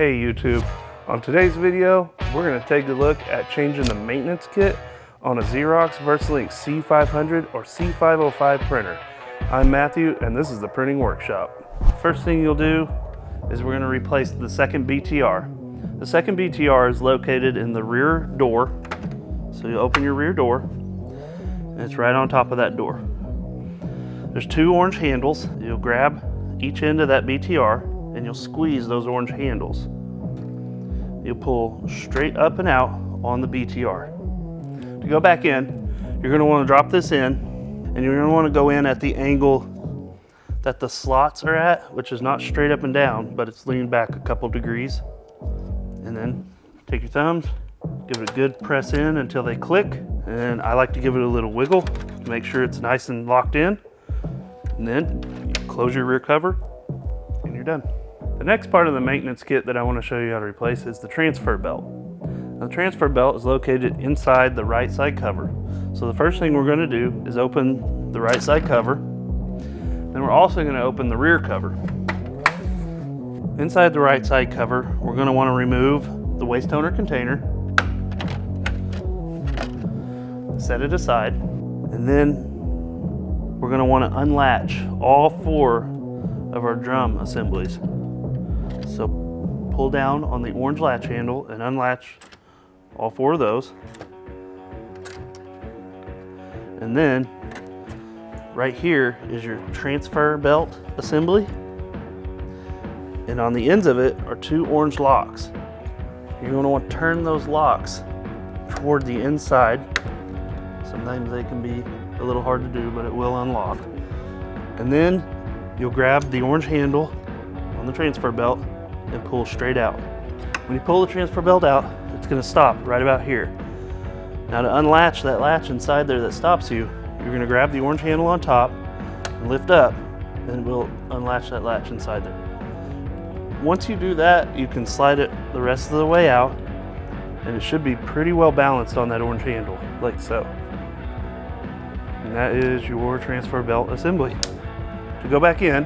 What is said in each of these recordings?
Hey YouTube, on today's video, we're going to take a look at changing the maintenance kit on a Xerox VersaLink C500 or C505 printer. I'm Matthew and this is the printing workshop. First thing you'll do is we're going to replace the second BTR. The second BTR is located in the rear door. So you open your rear door and it's right on top of that door. There's two orange handles. You'll grab each end of that BTR and you'll squeeze those orange handles. You'll pull straight up and out on the BTR. To go back in, you're going to want to drop this in, and you're going to want to go in at the angle that the slots are at, which is not straight up and down, but it's leaned back a couple degrees. And then take your thumbs, give it a good press in until they click, and I like to give it a little wiggle to make sure it's nice and locked in. And then close your rear cover, and you're done. The next part of the maintenance kit that I want to show you how to replace is the transfer belt. Now, the transfer belt is located inside the right side cover. So the first thing we're going to do is open the right side cover. Then we're also going to open the rear cover. Inside the right side cover, we're going to want to remove the waste toner container, set it aside, and then we're going to want to unlatch all four of our drum assemblies. So pull down on the orange latch handle and unlatch all four of those. And then right here is your transfer belt assembly. And on the ends of it are two orange locks. You're going to want to turn those locks toward the inside. Sometimes they can be a little hard to do, but it will unlock. And then you'll grab the orange handle on the transfer belt and pull straight out. When you pull the transfer belt out, it's going to stop right about here. Now to unlatch that latch inside there that stops you, you're going to grab the orange handle on top and lift up, and we'll unlatch that latch inside there. Once you do that, you can slide it the rest of the way out, and it should be pretty well balanced on that orange handle, like so. And that is your transfer belt assembly. To go back in,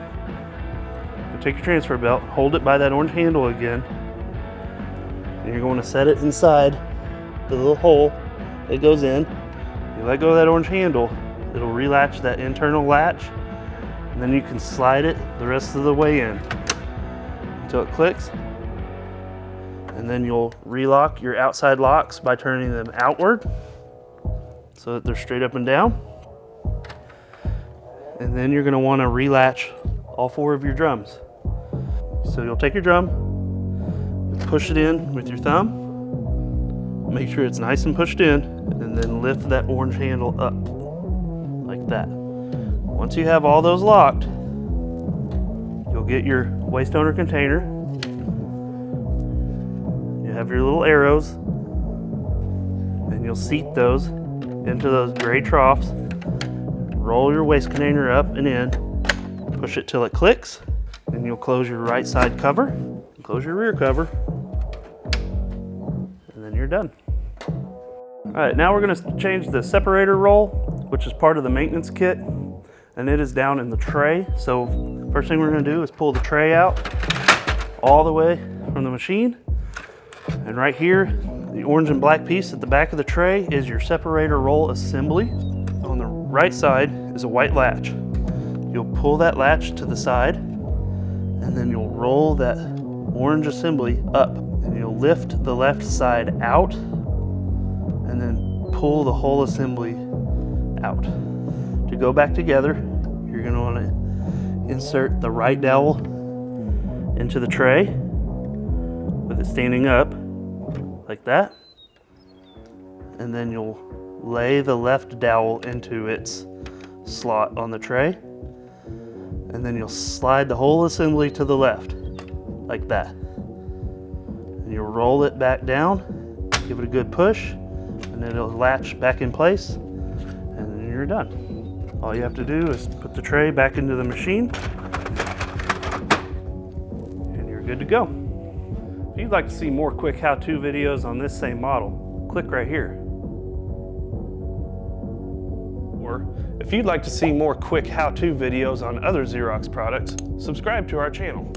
you take your transfer belt, hold it by that orange handle again, and you're going to set it inside the little hole that goes in. You let go of that orange handle, it'll relatch that internal latch, and then you can slide it the rest of the way in until it clicks. And then you'll relock your outside locks by turning them outward so that they're straight up and down. And then you're going to want to relatch all four of your drums. So you'll take your drum, push it in with your thumb, make sure it's nice and pushed in, and then lift that orange handle up like that. Once you have all those locked, you'll get your waste toner container. You have your little arrows, and you'll seat those into those gray troughs. Roll your waste container up and in, push it till it clicks, and you'll close your right side cover, close your rear cover, and then you're done. All right, now we're going to change the separator roll, which is part of the maintenance kit, and it is down in the tray. So first thing we're going to do is pull the tray out all the way from the machine, and right here, the orange and black piece at the back of the tray is your separator roll assembly. On the right side is a white latch. You'll pull that latch to the side, and then you'll roll that orange assembly up, and you'll lift the left side out, and then pull the whole assembly out. To go back together, you're going to want to insert the right dowel into the tray with it standing up like that, and then you'll lay the left dowel into its slot on the tray, and then you'll slide the whole assembly to the left like that, and you'll roll it back down, give it a good push, and then it'll latch back in place, and then you're done. All you have to do is put the tray back into the machine, and you're good to go. If you'd like to see more quick how-to videos on this same model, click right here. Or if you'd like to see more quick how-to videos on other Xerox products, subscribe to our channel.